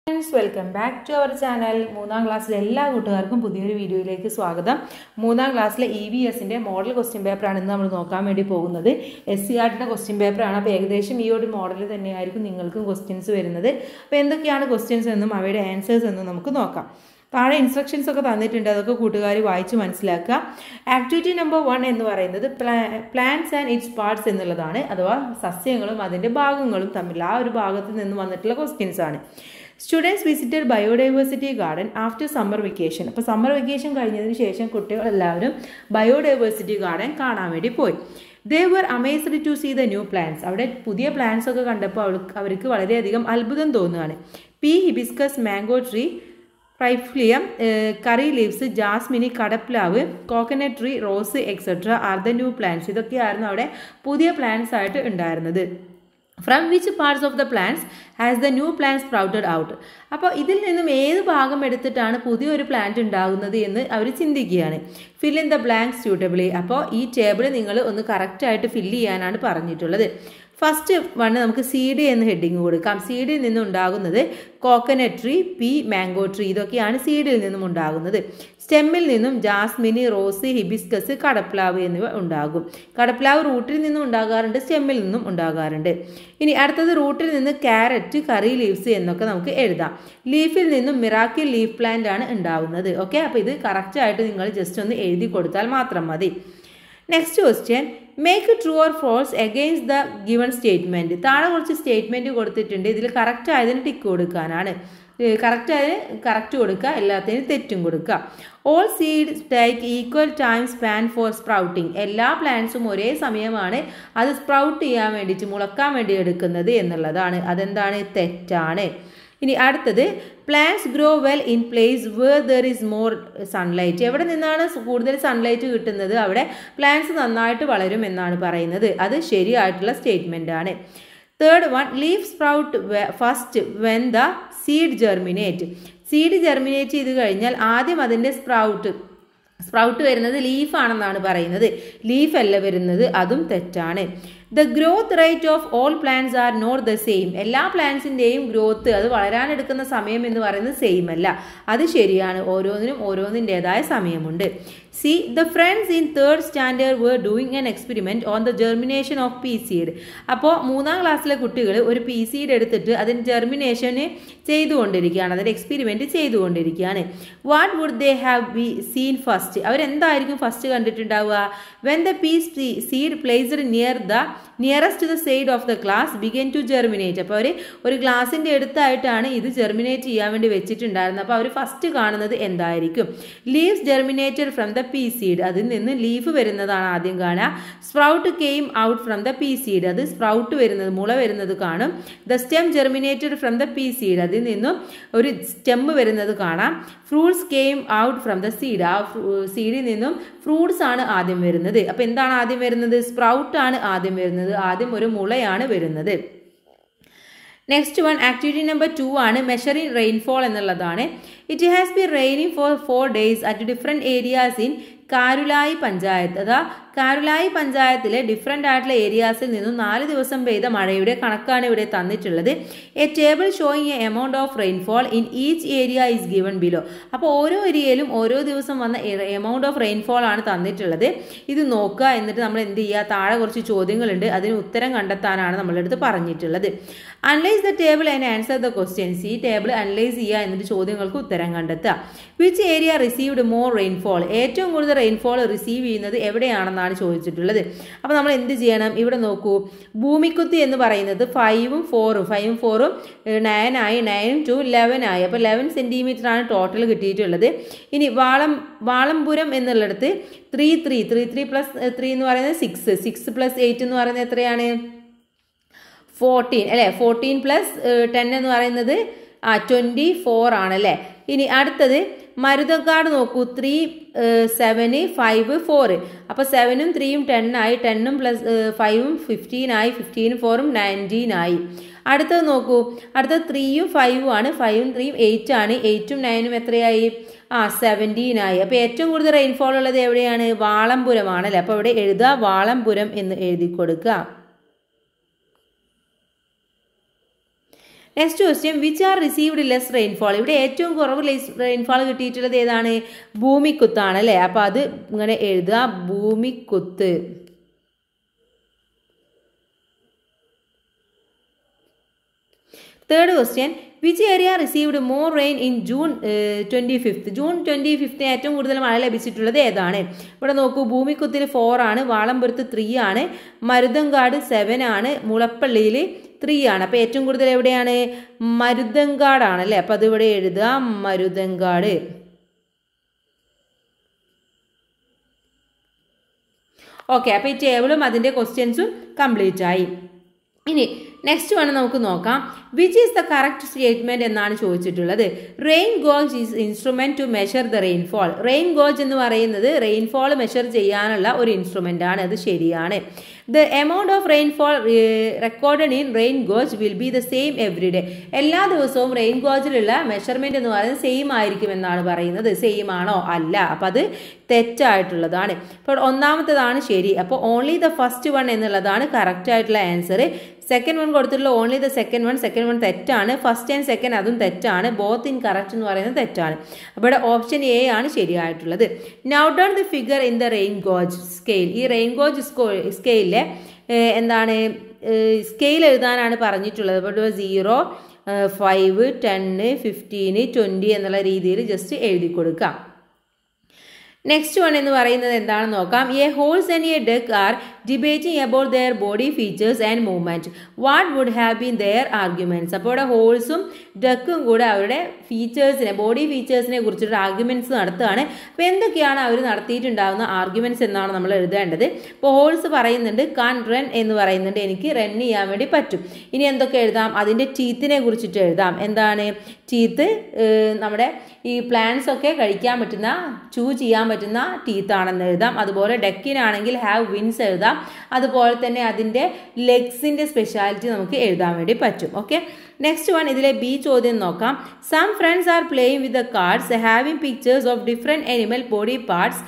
Friends, welcome back to our channel. മൂന്നാം ക്ലാസ്സിലെ എല്ലാ കൂട്ടുകാർക്കും പുതിയൊരു വീഡിയോയിലേക്ക് സ്വാഗതം. മൂന്നാം ക്ലാസ്സിലെ EVSന്റെ മോഡൽ ക്വസ്റ്റ്യൻ പേപ്പറാണ് ഇന്ന് നമ്മൾ നോക്കാൻ വേണ്ടി പോകുന്നത്. SCRTയുടെ ക്വസ്റ്റ്യൻ പേപ്പറാണ്. അപ്പോൾ ഏകദേശം ഈ ഒരു മോഡൽ തന്നെയായിരിക്കും നിങ്ങൾക്കും ക്വസ്റ്റ്യൻസ് വരുന്നത്. അപ്പോൾ എന്തൊക്കെയാണ് ക്വസ്റ്റ്യൻസ് എന്നും അവയുടെ ആൻസേഴ്സ് എന്നും നമുക്ക് നോക്കാം. താഴെ ഇൻസ്ട്രക്ഷൻസ് ഒക്കെ തന്നിട്ടുണ്ട്, അതൊക്കെ കൂട്ടുകാർ വായിച്ച് മനസ്സിലാക്കുക. ആക്ടിവിറ്റി നമ്പർ 1 എന്ന് പറയുന്നത് പ്ലാന്റ്സ് ആൻഡ് ഇറ്റ്സ് പാർട്സ് എന്നുള്ളതാണ്, അഥവാ സസ്യങ്ങളും അതിൻ്റെ ഭാഗങ്ങളും തമ്മിൽ ആ ഒരു ഭാഗത്ത് നിന്ന് വന്നിട്ടുള്ള ക്വസ്റ്റ്യൻസ് ആണ്. Students visited biodiversity garden after summer vacation. അപ്പോൾ സമ്മർ വെക്കേഷൻ കഴിഞ്ഞതിന് ശേഷം കുട്ടികളെല്ലാവരും ബയോഡൈവേഴ്സിറ്റി ഗാർഡൻ കാണാൻ വേണ്ടി പോയി. They were amazed to see the new plants. അവിടെ പുതിയ പ്ലാന്റ്സ് ഒക്കെ കണ്ടപ്പോൾ അവർക്ക് വളരെയധികം അത്ഭുതം തോന്നുകയാണ്. Pea hibiscus, mango tree, Trifolium, curry leaves, jasmine, കടപ്ലാവ്, coconut tree, rose etcetera are the new plants. ഇതൊക്കെയായിരുന്നു അവിടെ പുതിയ പ്ലാന്റ്സ് ആയിട്ട് ഉണ്ടായിരുന്നത്. From which parts of the plants has the new plant sprouted out. അപ്പോൾ ഇതിൽ നിന്നും ഏത് ഭാഗം എടുത്തിട്ടാണ് പുതിയൊരു പ്ലാന്റ് ഉണ്ടാകുന്നത് എന്ന് അവർ ചിന്തിക്കുകയാണ്. Fill in the blank suitably. അപ്പോൾ ഈ ടേബിൾ നിങ്ങൾ ഒന്ന് കറക്റ്റായിട്ട് ഫില്ല് ചെയ്യാനാണ് പറഞ്ഞിട്ടുള്ളത്. ഫസ്റ്റ് വണ് നമുക്ക് സീഡ് എന്ന് ഹെഡിങ് കൊടുക്കാം. സീഡിൽ നിന്നും ഉണ്ടാകുന്നത് coconut tree, pea, mango tree, ഇതൊക്കെയാണ് സീഡിൽ നിന്നും ഉണ്ടാകുന്നത്. സ്റ്റെമ്മിൽ നിന്നും ജാസ്മിന്, റോസ്, ഹിബിസ്കസ്, കടപ്ലാവ് എന്നിവ ഉണ്ടാകും. കടപ്ലാവ് റൂട്ടിൽ നിന്നും ഉണ്ടാകാറുണ്ട്, സ്റ്റെമ്മിൽ നിന്നും ഉണ്ടാകാറുണ്ട്. ഇനി അടുത്തത് റൂട്ടിൽ നിന്ന് ക്യാരറ്റ്, കറി ലീവ്സ് എന്നൊക്കെ നമുക്ക് എഴുതാം. ലീഫിൽ നിന്നും മിറാക്കിൾ ലീഫ് പ്ലാന്റ് ആണ് ഉണ്ടാകുന്നത്. ഓക്കെ, അപ്പോൾ ഇത് കറക്റ്റായിട്ട് നിങ്ങൾ ജസ്റ്റ് ഒന്ന് എഴുതി കൊടുത്താൽ മാത്രം മതി. Next question, make true or false against the given statement. താഴെ കുറച്ച് സ്റ്റേറ്റ്മെൻറ്റ് കൊടുത്തിട്ടുണ്ട്, ഇതിൽ കറക്റ്റ് ആയതിന് ടിക്ക് കൊടുക്കാനാണ്. കറക്റ്റ് ആയതിന് കറക്റ്റ് കൊടുക്കുക, എല്ലാത്തിനും തെറ്റും കൊടുക്കുക. All seeds take equal time span for sprouting. എല്ലാ പ്ലാന്റ്സും ഒരേ സമയമാണ് അത് സ്പ്രൗട്ട് ചെയ്യാൻ വേണ്ടിയിട്ട്, മുളക്കാൻ വേണ്ടി എടുക്കുന്നത് എന്നുള്ളതാണ്. അതെന്താണ്? തെറ്റാണ്. ഇനി അടുത്തത്, plants grow well in place where there is more sunlight. എവിടെ നിന്നാണ് കൂടുതൽ സൺലൈറ്റ് കിട്ടുന്നത് അവിടെ പ്ലാന്റ്സ് നന്നായിട്ട് വളരും എന്നാണ് പറയുന്നത്. അത് ശരിയായിട്ടുള്ള സ്റ്റേറ്റ്മെൻ്റ് ആണ്. Third one, leaf sprout first when the seed germinate. Seed germinate ചെയ്ത് കഴിഞ്ഞാൽ ആദ്യം അതിൻ്റെ സ്പ്രൗട്ട് വരുന്നത് ലീഫാണെന്നാണ് പറയുന്നത്. ലീഫ് അല്ല വരുന്നത്, അതും തെറ്റാണ്. The growth rate of all plants are not the same. എല്ലാ പ്ലാന്റ്സിൻ്റെയും ഗ്രോത്ത്, അത് വളരാനെടുക്കുന്ന സമയം എന്ന് പറയുന്നത് സെയിം അല്ല. അത് ശരിയാണ്, ഓരോന്നിനും ഓരോന്നിൻ്റെതായ സമയമുണ്ട്. C, the friends in third standard were doing an experiment on the germination of pea seed. അപ്പോൾ മൂന്നാം ക്ലാസ്സിലെ കുട്ടികൾ ഒരു പീ സീഡ് എടുത്തിട്ട് അതിന് ജെർമിനേഷന് ചെയ്തുകൊണ്ടിരിക്കുകയാണ്, അതിൻ്റെ എക്സ്പെരിമെൻറ്റ് ചെയ്തുകൊണ്ടിരിക്കുകയാണ്. What would they have be seen first? അവരെന്തായിരിക്കും ഫസ്റ്റ് കണ്ടിട്ടുണ്ടാവുക? When the pea seed placed nearest to the side of the glass began to germinate. അപ്പോൾ അവർ ഒരു ഗ്ലാസിൻ്റെ അടുത്തായിട്ടാണ് ഇത് ജെർമിനേറ്റ് ചെയ്യാൻ വേണ്ടി വെച്ചിട്ടുണ്ടായിരുന്നത്. അപ്പോൾ അവർ ഫസ്റ്റ് കാണുന്നത് എന്തായിരിക്കും? Leaves germinated from the pea seed. അതിൽ നിന്ന് ലീഫ് വരുന്നതാണ് ആദ്യം കാണുക. Sprout came out from the pea seed. അത് സ്പ്രൗട്ട് വരുന്നത്, മുള വരുന്നത് കാണും. The stem germinated from the pea seed. അതിൽ നിന്നും ഒരു സ്റ്റെം വരുന്നത് കാണാം. Fruits came out from the seed. ആ സീഡിൽ നിന്നും ഫ്രൂട്ട്സ് ആണ് ആദ്യം വരുന്നത്. അപ്പോൾ എന്താണ് ആദ്യം വരുന്നത്? സ്പ്രൗട്ട് ആണ് ആദ്യം വരുന്നത്. ആദ്യം ഒരു മുളയാണ് വരുന്നത്. നെക്സ്റ്റ് വൺ, ആക്ടിവിറ്റി നമ്പർ 2 ആണ് മെഷറിംഗ് റെയിൻഫോൾ എന്നുള്ളതാണ്. It has been raining for 4 days at different areas in Karulai panchayat. അതാ കാരുലായി പഞ്ചായത്തിലെ ഡിഫറെൻ്റ് ആയിട്ടുള്ള ഏരിയാസിൽ നിന്നും 4 ദിവസം പെയ്ത മഴയുടെ കണക്കാണ് ഇവിടെ തന്നിട്ടുള്ളത്. A table showing A amount of rainfall in each area is given below. അപ്പോൾ ഓരോ ഏരിയയിലും ഓരോ ദിവസം വന്ന എമൗണ്ട് ഓഫ് റെയിൻഫോൾ ആണ് തന്നിട്ടുള്ളത്. ഇത് നോക്കുക, എന്നിട്ട് നമ്മൾ എന്ത് ചെയ്യുക? താഴെ കുറച്ച് ചോദ്യങ്ങളുണ്ട്, അതിന് ഉത്തരം കണ്ടെത്താനാണ് നമ്മളുടെ അടുത്ത് പറഞ്ഞിട്ടുള്ളത്. Analyse the table and answer the questions. ഈ ടേബിൾ അനലൈസ് ചെയ്യുക, എന്നിട്ട് ചോദ്യങ്ങൾക്ക് ഉത്തരം കണ്ടെത്തുക. Which area received more rainfall? ഏറ്റവും കൂടുതൽ റെയിൻഫോൾ റിസീവ് ചെയ്യുന്നത് എവിടെയാണെന്നാണ് ചോദിച്ചിട്ടുള്ളത്. അപ്പോൾ നമ്മൾ എന്ത് ചെയ്യണം? ഇവിടെ നോക്കൂ, ഭൂമിക്കുത്തി എന്ന് പറയുന്നത് 5ഉം 4ഉം 9 ആയി, 9 to 11 ആയി. അപ്പോൾ 11 സെൻറ്റിമീറ്റർ ആണ് ടോട്ടൽ കിട്ടിയിട്ടുള്ളത്. ഇനി വാളംപുരം എന്നുള്ളിടത്ത് 3 പ്ലസ് 3 എന്ന് പറയുന്നത് 6 പ്ലസ് 8 എന്ന് പറയുന്നത് എത്രയാണ്? 14 അല്ലേ? 14 പ്ലസ് 10 എന്ന് പറയുന്നത് 24 ആണല്ലേ. ഇനി അടുത്തത് മരുതക്കാട് നോക്കൂ, 3 7 5 4. അപ്പോൾ 7ഉം 3ഉം 10 ആയി, 10ഉം പ്ലസ് 5ഉം 15 ആയി, 15 4ഉം 19 ആയി. അടുത്തത് നോക്കൂ, അടുത്തത് 3ഉം 5ഉം ആണ്, 5ഉം 3ഉം 8 ആണ്, 8ഉം 9ഉം എത്രയായി? 17 ആയി. അപ്പോൾ ഏറ്റവും കൂടുതൽ റെയിൻഫോൾ ഉള്ളത് എവിടെയാണ്? വാളംപുരമാണല്ലേ. അപ്പോൾ ഇവിടെ എഴുതുക, വാളംപുരം എന്ന് എഴുതി കൊടുക്കുക. Next question which are received less rainfall. ഇവിടെ ഏറ്റവും കുറവ് റെയിൻഫോൾ കിട്ടിയിട്ടുള്ളത് ഏതാണ്? ഭൂമിക്കുത്താണ് അല്ലേ. അപ്പോൾ അത് ഇങ്ങനെ എഴുതുക, ഭൂമിക്കുത്ത്. Third question which area received more rain in June 25. June 25 ഏറ്റവും കൂടുതൽ മഴ ലഭിച്ചിട്ടുള്ളത് ഏതാണ്? ഇവിടെ നോക്കൂ, ഭൂമിക്കുത്തിൽ 4 ആണ്, വാളംപുരത്ത് 3 ആണ്, മരുതങ്കാട് 7 ആണ്, മുളപ്പള്ളിയിൽ 3 ആണ്. അപ്പോൾ ഏറ്റവും കൂടുതൽ എവിടെയാണ്? മരുതങ്കാടാണ് അല്ലേ. അപ്പോൾ അതിവിടെ എഴുതുക, മരുതങ്കാട്. ഓക്കെ, അപ്പോൾ ഈ ടേബിളും അതിൻ്റെ ക്വസ്റ്റ്യൻസും കംപ്ലീറ്റ് ആയി. ഇനി നെക്സ്റ്റ് വേണം നമുക്ക് നോക്കാം. Which is the correct statement എന്നാണ് ചോദിച്ചിട്ടുള്ളത്. Rain gauge is instrument to measure the rainfall. Rain gauge എന്ന് പറയുന്നത് റെയിൻഫോൾ മെഷർ ചെയ്യാനുള്ള ഒരു ഇൻസ്ട്രുമെന്റ് ആണ്. അത് ശരിയാണ്. The amount of rainfall recorded in rain gauge will be the same every day. എല്ലാ ദിവസവും റെയിൻ ഗോജിലുള്ള മെഷർമെന്റ് എന്ന് പറയുന്നത് സെയിം ആയിരിക്കും എന്നാണ് പറയുന്നത്. സെയിം ആണോ? അല്ല. അപ്പം അത് തെറ്റായിട്ടുള്ളതാണ്. ഇപ്പോൾ ഒന്നാമത്തേതാണ് ശരി. അപ്പോൾ ഓൺലി ദ ഫസ്റ്റ് വൺ എന്നുള്ളതാണ് കറക്റ്റ് ആയിട്ടുള്ള ആൻസർ. സെക്കൻഡ് വൺ കൊടുത്തിട്ടുള്ള ഓൺലി ദ സെക്കൻഡ് വൺ തെറ്റാണ്. ഫസ്റ്റ് ആൻഡ് സെക്കൻഡ് അതും തെറ്റാണ്. ബോത്ത് ഇൻ കറക്റ്റ് എന്ന് പറയുന്നത് തെറ്റാണ്. അപ്പോൾ ഇവിടെ ഓപ്ഷൻ എ ആണ് ശരിയായിട്ടുള്ളത്. Note down the figure in the rain gauge scale. ഈ റെയിൻ ഗോജ് സ്കെയിലിലെ എന്താണ് സ്കെയിൽ എഴുതാനാണ് പറഞ്ഞിട്ടുള്ളത്. അപ്പോൾ 0, 5, 10, 15, 20 എന്നുള്ള രീതിയിൽ ജസ്റ്റ് എഴുതി കൊടുക്കാം. നെക്സ്റ്റ് വൺ എന്ന് പറയുന്നത് എന്താണെന്ന് നോക്കാം. A whales and a duck are debating about their body features and movement. What would have been their arguments. അപ്പോൾ ഇവിടെ ഹോൾസും ഡക്കും കൂടെ അവരുടെ ഫീച്ചേഴ്സിനെ, ബോഡി ഫീച്ചേഴ്സിനെ കുറിച്ചിട്ട് ആർഗ്യുമെന്റ്സ് നടത്തുകയാണ്. അപ്പോൾ എന്തൊക്കെയാണ് അവർ നടത്തിയിട്ടുണ്ടാകുന്ന ആർഗ്യുമെന്റ്സ് എന്നാണ് നമ്മൾ എഴുതേണ്ടത്. ഇപ്പോൾ ഹോൾസ് പറയുന്നുണ്ട് കാൻ റൺ എന്ന് പറയുന്നുണ്ട്, എനിക്ക് റൺ ചെയ്യാൻ വേണ്ടി പറ്റും. ഇനി എന്തൊക്കെ എഴുതാം? അതിൻ്റെ ടീത്തിനെ കുറിച്ചിട്ട് എഴുതാം. എന്താണ് ടീത്ത്? നമ്മുടെ ഈ പ്ലാന്റ്സ് ഒക്കെ കഴിക്കാൻ പറ്റുന്ന, ചൂ ചെയ്യാൻ പറ്റുന്ന ടീത്താണെന്ന് എഴുതാം. അതുപോലെ ഡക്കിനാണെങ്കിൽ ഹാവ് വിൻസ് എഴുതാം. അതുപോലെ തന്നെ അതിൻ്റെ ലെഗ്സിൻ്റെ സ്പെഷ്യാലിറ്റി നമുക്ക് എഴുതാൻ വേണ്ടി പറ്റും. ഓക്കെ, നെക്സ്റ്റ് വൺ ഇതിലെ ബി ചോദ്യം നോക്കാം. Some friends are playing with the cards having pictures of different animal body parts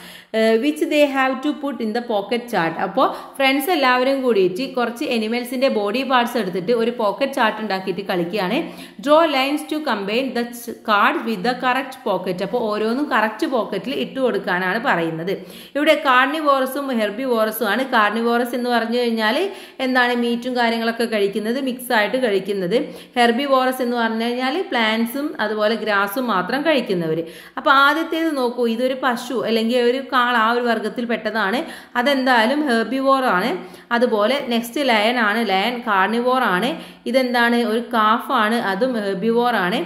which they have to put in the pocket chart. അപ്പോൾ ഫ്രണ്ട്സ് എല്ലാവരും കൂടിയിട്ട് കുറച്ച് എനിമൽസിൻ്റെ ബോഡി പാർട്സ് എടുത്തിട്ട് ഒരു പോക്കറ്റ് ചാർട്ട് ഉണ്ടാക്കിയിട്ട് കളിക്കുകയാണ്. Draw lines to combine the card with the correct pocket. അപ്പോൾ ഓരോന്നും കറക്റ്റ് പോക്കറ്റിൽ ഇട്ട് കൊടുക്കാനാണ് പറയുന്നത്. ഇവിടെ കാർണിവോറസും ഹെർബിവോറസും ആണ്. കാർണിവോറസ് എന്ന് പറഞ്ഞു കഴിഞ്ഞാൽ എന്താണ്? മീറ്റും കാര്യങ്ങളൊക്കെ കഴിക്കുന്നത്, മിക്സ് ആയിട്ട് കഴിക്കുന്നത്. ഹെർബിവോറസ് എന്ന് പറഞ്ഞു കഴിഞ്ഞാൽ പ്ലാന്റ്സും അതുപോലെ ഗ്രാസും മാത്രം കഴിക്കുന്നവർ. അപ്പോൾ ആദ്യത്തേത് നോക്കൂ, ഇതൊരു പശു അല്ലെങ്കിൽ ഒരു കാള, ആ ഒരു വർഗത്തിൽ പെട്ടതാണ്. അതെന്തായാലും ഹെർബിവോർ ആണ്. അതുപോലെ നെക്സ്റ്റ് ലയൺ ആണ്. ലയൺ കാർണിവോർ ആണ്. ഇതെന്താണ്? ഒരു കാഫാണ്, അതും ഹെർബിവോർ ആണ്.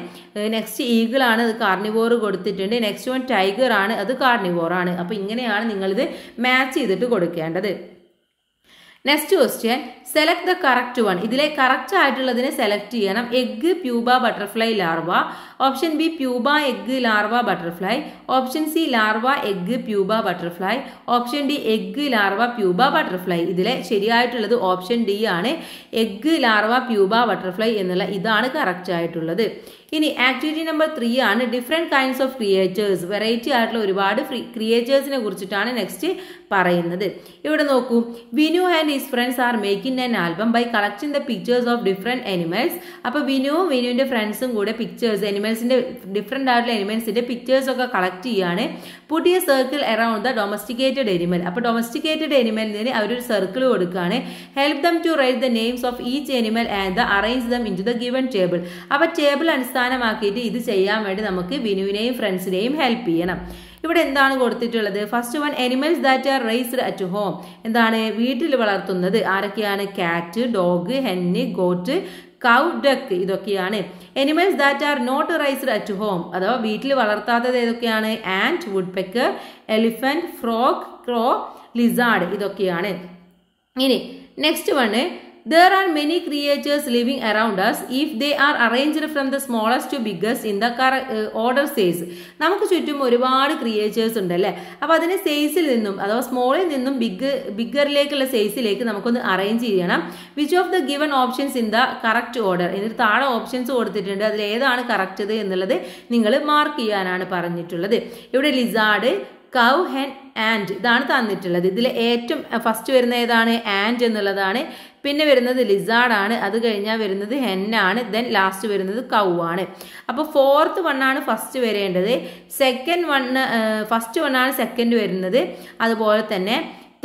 നെക്സ്റ്റ് ഈഗിൾ ആണ്, അത് കാർണിവോർ കൊടുത്തിട്ടുണ്ട്. നെക്സ്റ്റ് വൺ ടൈഗർ ആണ്, അത് കാർണിവോർ ആണ്. അപ്പോൾ ഇങ്ങനെയാണ് നിങ്ങളിത് മാച്ച് ചെയ്തിട്ട് കൊടുക്കേണ്ടത്. Next question select the correct one. ഇതിലെ കറക്റ്റ് ആയിട്ടുള്ളതിനെ സെലക്ട് ചെയ്യണം. Egg, pupa, butterfly, larva. Option B pupa, egg, larva, butterfly. Option C larva, egg, pupa, butterfly. Option D egg, larva, pupa, butterfly. ഇതിലെ ശരിയായിട്ടുള്ളത് option D ആണ്. Egg, larva, pupa, butterfly എന്നുള്ള ഇതാണ് correct ആയിട്ടുള്ളത്. ഇനി activity number 3 ആണ് different kinds of creatures. Variety ആയിട്ടുള്ള ഒരുപാട് ക്രിയേച്ചേഴ്സിനെ കുറിച്ചിട്ടാണ് നെക്സ്റ്റ് പറയുന്നത്. ഇവിടെ നോക്കൂ, Vinu and his friends are making an album by collecting the pictures of different animals. അപ്പോൾ വിനുവും വിനുവിൻ്റെ ഫ്രണ്ട്സും കൂടെ പിക്ചേഴ്സ്, അനിമൽസിൻ്റെ ഡിഫറെൻ്റ് ആയിട്ടുള്ള അനിമൽസിൻ്റെ പിക്ചേഴ്സ് ഒക്കെ കളക്ട് ചെയ്യാണ്. Put a circle around the domesticated animal. അപ്പോൾ ഡൊമസ്റ്റിക്കേറ്റഡ് അനിമലിന് അവരൊരു സർക്കിൾ കൊടുക്കുകയാണ്. Help them to write the names of each animal and the arrange them into the given table. അപ്പോൾ table അടിസ്ഥാനമാക്കിയിട്ട് ഇത് ചെയ്യാൻ വേണ്ടി നമുക്ക് വിനുവിനെയും ഫ്രണ്ട്സിനെയും ഹെൽപ്പ് ചെയ്യണം. ഇവിടെ എന്താണ് കൊടുത്തിട്ടുള്ളത്? First one animals that are raised at home. എന്താണ്? വീട്ടിൽ വളർത്തുന്നത് ആരൊക്കെയാണ്? Cat, dog, hen, goat, cow, duck. ഇതൊക്കെയാണ്. Animals that are not raised at home അഥവാ വീട്ടിൽ വളർത്താത്തത് ഏതൊക്കെയാണ്? Ant, woodpecker, elephant, frog, crow, lizard. ഇതൊക്കെയാണ്. ഇനി next one there are many creatures living around us if they are arranged from the smallest to biggest in the order size. നമുക്ക് ചുറ്റും ഒരുപാട് creatures ഉണ്ടല്ലേ. അപ്പോൾ അതിനെ സൈസിൽ നിന്നും അഥവാ സ്മോളിൽ നിന്നും ബിഗറിലേക്കുള്ള സൈസിലേക്ക് നമുക്കൊന്ന് അറേഞ്ച് ചെയ്യണം. Which of the given options in the correct order. ഇതിന് താഴെ ഓപ്ഷൻസ് കൊടുത്തിട്ടുണ്ട്. അതിൽ ഏതാണ് കറക്റ്റ് എന്നുള്ളത് നിങ്ങൾ മാർക്ക് ചെയ്യാനാണ് പറഞ്ഞിട്ടുള്ളത്. ഇവിടെ ലിസാർഡ്, കൗ, ഹെൻ, ആൻഡ് ഇതാണ് തന്നിട്ടുള്ളത്. ഇതിൽ ഏറ്റവും ഫസ്റ്റ് വരുന്ന ഏതാണ്? ആൻഡ് എന്നുള്ളതാണ്. പിന്നെ വരുന്നത് ലിസാർഡാണ്, അത് കഴിഞ്ഞാൽ വരുന്നത് ഹെന്നാണ്, ദെൻ ലാസ്റ്റ് വരുന്നത് കൗ ആണ്. അപ്പോൾ ഫോർത്ത് വണ്ണാണ് ഫസ്റ്റ് വരേണ്ടത്, ഫസ്റ്റ് വണ്ണാണ് സെക്കൻഡ് വരുന്നത്, അതുപോലെ തന്നെ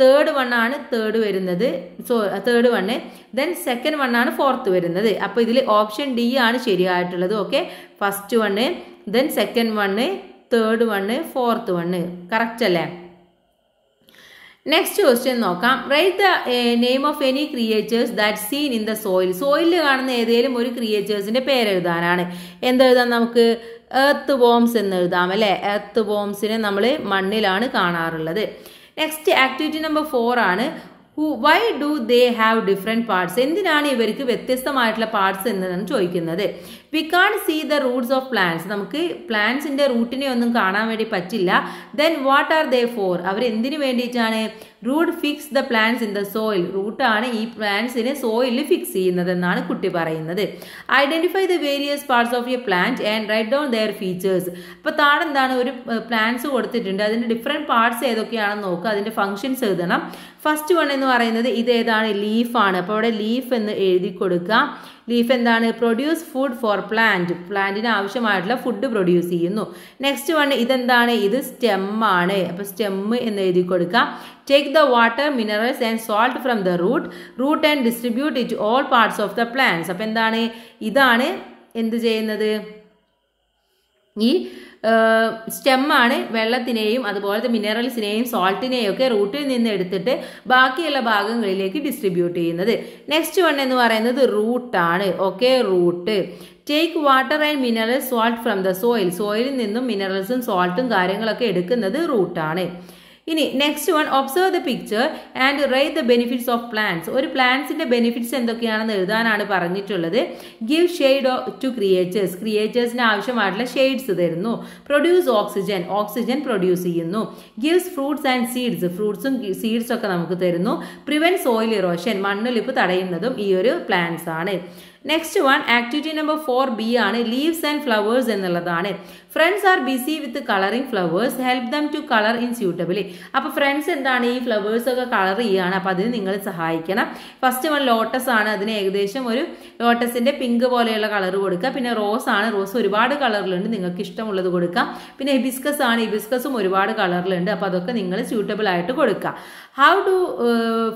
തേർഡ് വണ്ണാണ് തേർഡ് വരുന്നത്, തേർഡ് വണ്ണ്, ദെൻ സെക്കൻഡ് വണ്ണാണ് ഫോർത്ത് വരുന്നത്. അപ്പോൾ ഇതിൽ ഓപ്ഷൻ ഡി ആണ് ശരിയായിട്ടുള്ളത്. Okay, first one, then second one, third one, fourth one. Correct അല്ലേ? നെക്സ്റ്റ് ക്വസ്റ്റ്യൻ നോക്കാം. Write the name of any creatures that seen in the soil. സോയിലിൽ കാണുന്ന ഏതെങ്കിലും ഒരു ക്രിയേച്ചേഴ്സിന്റെ പേരെഴുതാനാണ്. എന്തെഴുതാം നമുക്ക്? എർത്ത് വോംസ് എന്ന് എഴുതാം അല്ലേ? എർത്ത് വോംസിനെ നമ്മൾ മണ്ണിലാണ് കാണാറുള്ളത്. നെക്സ്റ്റ് ആക്ടിവിറ്റി നമ്പർ 4 ആണ്. Why do they have different parts? എന്തിനാണ് ഇവർക്ക് വ്യത്യസ്തമായിട്ടുള്ള പാർട്സ് എന്നതാണ് ചോദിക്കുന്നത്. We can see the roots of plants. നമുക്ക് പ്ലാന്റ്സിന്റെ റൂട്ടിനെ ഒന്നും കാണാൻ വേണ്ടി പറ്റില്ല. ദെൻ വാട്ട് ആർ ദേ ഫോർ? അവർ എന്തിനു വേണ്ടിയിട്ടാണ്? Root fix the plants in the soil. റൂട്ടാണ് ഈ പ്ലാന്റ്സിനെ സോയിലിൽ ഫിക്സ് ചെയ്യുന്നത് എന്നാണ് കുട്ടി പറയുന്നത്. Identify the various parts of a plant and write down their features. അപ്പോൾ താഴെ എന്താണ് ഒരു പ്ലാന്റ്സ് കൊടുത്തിട്ടുണ്ട്, അതിന്റെ ഡിഫറെന്റ് പാർട്സ് ഏതൊക്കെയാണെന്ന് നോക്കുക, അതിന്റെ ഫംഗ്ഷൻസ് എഴുതണം. ഫസ്റ്റ് വൺ എന്ന് പറയുന്നത് ഇത് ഏതാണ്? ലീഫാണ്. അപ്പോൾ അവിടെ ലീഫ് എന്ന് എഴുതി കൊടുക്കുക. ലീഫ് എന്താണ്? Produce food for plant. പ്ലാന്റിന് ആവശ്യമായിട്ടുള്ള ഫുഡ് പ്രൊഡ്യൂസ് ചെയ്യുന്നു. നെക്സ്റ്റ് വൺ ഇതെന്താണ്? ഇത് സ്റ്റെം ആണ്. അപ്പോൾ സ്റ്റെം എന്ന് എഴുതി കൊടുക്കുക. Take the water, minerals and salt from the root and distribute it all parts of the plants. അപ്പോൾ എന്താണ്? ഇതാണ് എന്ത് ചെയ്യുന്നത്? ഈ സ്റ്റെമ്മാണ് വെള്ളത്തിനെയും അതുപോലെ മിനറൽസിനെയും സോൾട്ടിനെയും ഒക്കെ റൂട്ടിൽ നിന്ന് എടുത്തിട്ട് ബാക്കിയുള്ള ഭാഗങ്ങളിലേക്ക് ഡിസ്ട്രിബ്യൂട്ട് ചെയ്യുന്നത്. നെക്സ്റ്റ് വൺ എന്ന് പറയുന്നത് റൂട്ടാണ്. ഓക്കെ, root. Take water and minerals salt from the soil. സോയിലിൽ നിന്നും മിനറൽസും സോൾട്ടും കാര്യങ്ങളൊക്കെ എടുക്കുന്നത് റൂട്ടാണ്. ഇനി next one, observe the picture and write the benefits of plants. ഒരു പ്ലാന്റ്സിന്റെ ബെനിഫിറ്റ്സ് എന്തൊക്കെയാണെന്ന് എഴുതാനാണ് പറഞ്ഞിട്ടുള്ളത്. Give shade to creatures. ക്രിയേച്ചേഴ്സിന് ആവശ്യമായിട്ടുള്ള ഷെയ്ഡ്സ് തരുന്നു. Produce oxygen. ഓക്സിജൻ പ്രൊഡ്യൂസ് ചെയ്യുന്നു. Gives fruits and seeds. ഫ്രൂട്ട്സും സീഡ്സ് ഒക്കെ നമുക്ക് തരുന്നു. Prevent soil erosion. മണ്ണൊലിപ്പ് തടയുന്നതും ഈ ഒരു പ്ലാന്റ്സ് ആണ്. Next one activity number 4B ആണ്. ലീവ്സ് ആൻഡ് ഫ്ലവേഴ്സ് എന്നുള്ളതാണ്. Friends are busy with colouring flowers, help them to colour in suitably. അപ്പോൾ ഫ്രണ്ട്സ് എന്താണ്? ഈ ഫ്ലവേഴ്സ് ഒക്കെ കളർ ചെയ്യുകയാണ്. അപ്പോൾ അതിന് നിങ്ങൾ സഹായിക്കണം. ഫസ്റ്റ് വൺ ലോട്ടസ് ആണ്. അതിന് ഏകദേശം ഒരു ലോട്ടസിന്റെ പിങ്ക് പോലെയുള്ള കളർ കൊടുക്കുക. പിന്നെ റോസ് ആണ്. റോസ് ഒരുപാട് കളറിലുണ്ട്, നിങ്ങൾക്ക് ഇഷ്ടമുള്ളത് കൊടുക്കാം. പിന്നെ ഹിബിസ്കസ് ആണ്. ഹിബിസ്കസും ഒരുപാട് കളറിലുണ്ട്. അപ്പോൾ അതൊക്കെ നിങ്ങൾ സ്യൂട്ടബിൾ ആയിട്ട് കൊടുക്കുക. How do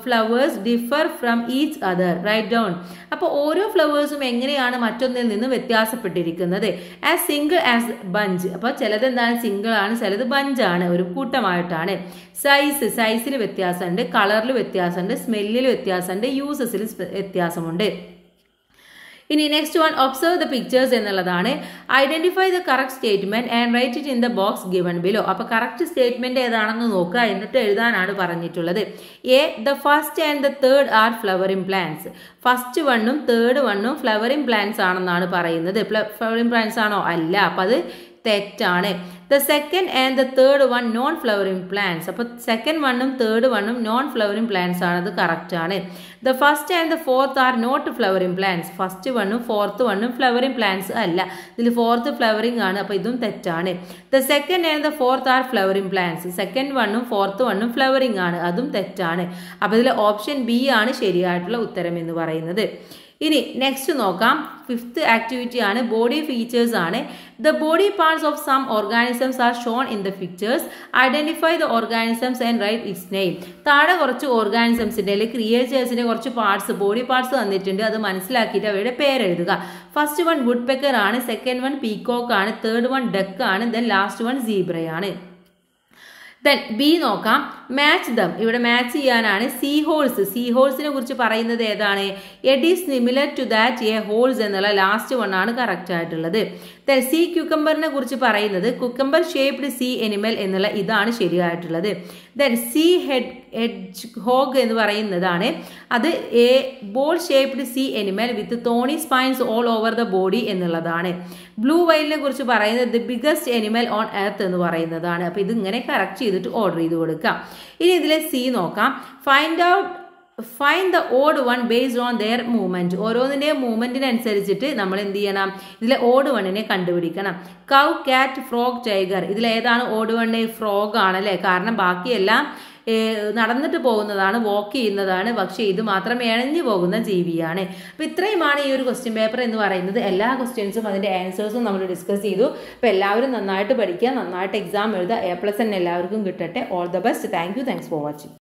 flowers differ from each other? Write down. അപ്പോൾ ഓരോ ഫ്ലവേഴ്സും എങ്ങനെയാണ് മറ്റൊന്നിൽ നിന്ന് വ്യത്യാസപ്പെട്ടിരിക്കുന്നത്? As single as bunch. അപ്പോൾ ചിലത് എന്താണ്? സിംഗിൾ ആണ്, ചിലത് ബഞ്ചാണ്, ഒരു കൂട്ടമായിട്ടാണ്. സൈസിൽ വ്യത്യാസമുണ്ട്, കളറിൽ വ്യത്യാസമുണ്ട്, സ്മെല്ലിൽ വ്യത്യാസമുണ്ട്, യൂസസിൽ വ്യത്യാസമുണ്ട്. ഇനി next one, observe the pictures എന്നുള്ളതാണ്. Identify the correct statement and write it in the box given below. അപ്പോൾ കറക്റ്റ് സ്റ്റേറ്റ്മെന്റ് ഏതാണെന്ന് നോക്കുക, എന്നിട്ട് എഴുതാനാണ് പറഞ്ഞിട്ടുള്ളത്. A, the first and the third are flowering plants. First വണ്ണും തേർഡ് വണ്ണും ഫ്ലവറിംഗ് പ്ലാന്റ്സ് ആണെന്നാണ് പറയുന്നത്. ഫ്ലവറിംഗ് പ്ലാന്റ്സ് ആണോ? അല്ല. അപ്പം അത് തെറ്റാണ്. The second and the third one non flowering plants. അപ്പോൾ സെക്കൻഡ് വണ്ണും തേർഡ് വണ്ണും നോൺ ഫ്ലവറിംഗ് പ്ലാന്റ്സ് ആണ്. അത് കറക്റ്റ് ആണ്. The first and the fourth are not flowering plants. First വണ്ണും ഫോർത്ത് വണ്ണും ഫ്ലവറിംഗ് പ്ലാന്റ്സ് അല്ല. ഇതിൽ ഫോർത്ത് ഫ്ലവറിംഗ് ആണ്. അപ്പോൾ ഇതും തെറ്റാണ്. The second and the fourth are flowering plants. Second വണ്ണും ഫോർത്ത് വണ്ണും ഫ്ലവറിംഗ് ആണ്. അതും തെറ്റാണ്. അപ്പോൾ ഇതിൽ ഓപ്ഷൻ ബി ആണ് ശരിയായിട്ടുള്ള ഉത്തരം എന്ന് പറയുന്നത്. ഇനി നെക്സ്റ്റ് നോക്കാം. ഫിഫ്ത്ത് ആക്ടിവിറ്റി ആണ്. ബോഡി ഫീച്ചേഴ്സ് ആണ്. The body parts of some organisms are shown in the pictures. Identify the organisms and write its name. താഴെ കുറച്ച് ഓർഗാനിസംസിന്റെ അല്ലെങ്കിൽ ക്രിയേച്ചേഴ്സിന്റെ കുറച്ച് പാർട്സ്, ബോഡി പാർട്സ് തന്നിട്ടുണ്ട്. അത് മനസ്സിലാക്കിയിട്ട് അവരുടെ പേരെഴുതുക. ഫസ്റ്റ് വൺ വുഡ് പെക്കർ ആണ്, സെക്കൻഡ് വൺ പീകോക്ക് ആണ്, തേർഡ് വൺ ഡക്ക് ആണ്, ദെൻ ലാസ്റ്റ് വൺ സീബ്രയാണ്. ദെൻ ബി നോക്കാം. Match them. ഇവിടെ മാച്ച് ചെയ്യാനാണ്. സീ ഹോൾസിനെ കുറിച്ച് പറയുന്നത് ഏതാണ്? It is similar to that a horse എന്നുള്ള ലാസ്റ്റ് വൺ ആണ് കറക്റ്റ് ആയിട്ടുള്ളത്. ദെൻ സീ ക്യൂക്കമ്പറിനെ കുറിച്ച് പറയുന്നത് കുക്കമ്പർ ഷേപ്ഡ് സീ എനിമൽ എന്നുള്ള ഇതാണ് ശരിയായിട്ടുള്ളത്. ദെൻ സീ ഹെഡ്ജ് ഹോഗ് എന്ന് പറയുന്നതാണ്. അത് a ball shaped sea animal വിത്ത് തോണി spines all over the body എന്നുള്ളതാണ്. ബ്ലൂ വൈലിനെ കുറിച്ച് പറയുന്നത് the biggest animal on earth എന്ന് പറയുന്നതാണ്. അപ്പോൾ ഇതിങ്ങനെ കറക്റ്റ് ചെയ്തിട്ട് ഓർഡർ ചെയ്ത് കൊടുക്കാം. ഇനി ഇതിലെ സി നോക്കാം. Find the odd one based on their movement. ഓരോന്നിന്റെയും മൂവ്മെന്റിനനുസരിച്ചിട്ട് നമ്മൾ എന്ത് ചെയ്യണം? ഇതിലെ ഓഡ് വണ്ണിനെ കണ്ടുപിടിക്കണം. Cow, cat, frog, tiger. ഇതിലേതാണ് ഓഡ് വണ്ണ്? ഫ്രോഗ് ആണല്ലേ. കാരണം ബാക്കിയെല്ലാം നടന്നിട്ട് പോകുന്നതാണ്, വാക്ക് ചെയ്യുന്നതാണ്, പക്ഷേ ഇത് മാത്രം ഇഴഞ്ഞു പോകുന്ന ജീവിയാണ്. അപ്പോൾ ഇത്രയുമാണ് ഈ ഒരു ക്വസ്റ്റ്യൻ പേപ്പർ എന്ന് പറയുന്നത്. എല്ലാ ക്വസ്റ്റ്യൻസും അതിൻ്റെ ആൻസേഴ്സും നമ്മൾ ഡിസ്കസ് ചെയ്തു. അപ്പോൾ എല്ലാവരും നന്നായിട്ട് പഠിക്കുക, നന്നായിട്ട് എക്സാം എഴുതുക. A+ തന്നെ എല്ലാവർക്കും കിട്ടട്ടെ. All the best. Thanks for watching.